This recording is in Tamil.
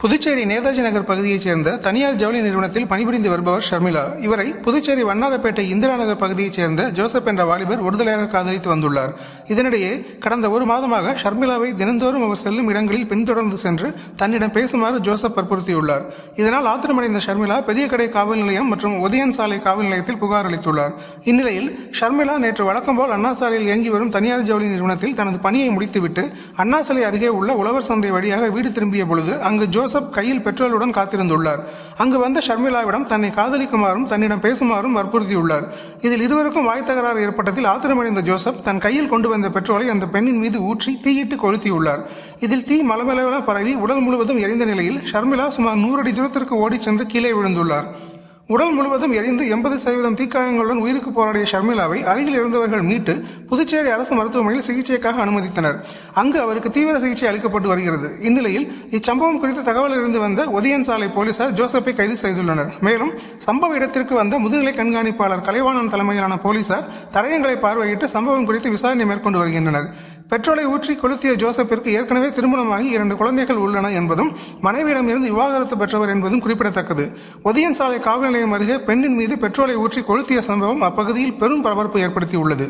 புதுச்சேரி நேதாஜி நகர் பகுதியைச் சேர்ந்த தனியார் ஜவுளி நிறுவனத்தில் பணிபுரிந்து வருபவர் ஷர்மிளா. இவரை புதுச்சேரி வண்ணாரப்பேட்டை இந்திரா நகர் பகுதியைச் சேர்ந்த ஜோசப் என்ற வாலிபர் ஒருதலையாக காதலித்து வந்துள்ளார். இதனிடையே கடந்த ஒரு மாதமாக ஷர்மிளாவை தினந்தோறும் அவர் செல்லும் இடங்களில் பின்தொடர்ந்து சென்று தன்னிடம் பேசுமாறு ஜோசப் வற்புறுத்தியுள்ளார். இதனால் ஆத்திரமடைந்த ஷர்மிளா பெரிய கடை காவல் நிலையம் மற்றும் உதயன் சாலை காவல் நிலையத்தில் புகார் அளித்துள்ளார். இந்நிலையில் ஷர்மிளா நேற்று வழக்கம்போல் அண்ணா சாலையில் இயங்கி வரும் தனியார் ஜவுளி நிறுவனத்தில் தனது பணியை முடித்துவிட்டு அண்ணா சாலை அருகே உள்ள உழவர் சந்தை வழியாக வீடு திரும்பிய பொழுது அங்கு ஜோசப் கையில் பெட்ரோலுடன் காத்திருந்துள்ளார். அங்கு வந்த ஷர்மிளாவிடம் தன்னை காதலிக்குமாறும் தன்னிடம் பேசுமாறும் வற்புறுத்தியுள்ளார். இதில் இருவருக்கும் வாய் தகராறு ஏற்பட்டதில் ஆத்திரமடைந்த ஜோசப் தன் கையில் கொண்டு வந்த பெட்ரோலை அந்த பெண்ணின் மீது ஊற்றி தீயிட்டு கொளுத்தியுள்ளார். இதில் தீ மலமளவென பரவி உடல் முழுவதும் எரிந்த நிலையில் ஷர்மிளா சுமார் 100 அடி தூரத்திற்கு ஓடி சென்று கீழே விழுந்துள்ளார். உடல் முழுவதும் எரிந்து 80% தீக்காயங்களுடன் உயிருக்கு போராடிய ஷர்மிளாவை அருகில் இருந்தவர்கள் மீட்டு புதுச்சேரி அரசு மருத்துவமனையில் சிகிச்சைக்காக அனுமதித்தனர். அங்கு அவருக்கு தீவிர சிகிச்சை அளிக்கப்பட்டு வருகிறது. இந்நிலையில் இச்சம்பவம் குறித்த தகவல் இருந்து வந்த உதயன் சாலை போலீசார் ஜோசப்பை கைது செய்துள்ளனர். மேலும் சம்பவ இடத்திற்கு வந்த முதுநிலை கண்காணிப்பாளர் கலைவாணன் தலைமையிலான போலீசார் தடயங்களை பார்வையிட்டு சம்பவம் குறித்து விசாரணை மேற்கொண்டு வருகின்றனர். பெட்ரோலை ஊற்றி கொளுத்திய ஜோசப்பிற்கு ஏற்கனவே திருமணமாகி 2 குழந்தைகள் உள்ளன என்பதும் மனைவியிடம் இருந்து விவாகரத்து பெற்றவர் என்பதும் குறிப்பிடத்தக்கது. உதயன் சாலை காவல் நிலையம் அருகே பெண்ணின் மீது பெட்ரோலை ஊற்றி கொளுத்திய சம்பவம் அப்பகுதியில் பெரும் பரபரப்பு ஏற்படுத்தியுள்ளது.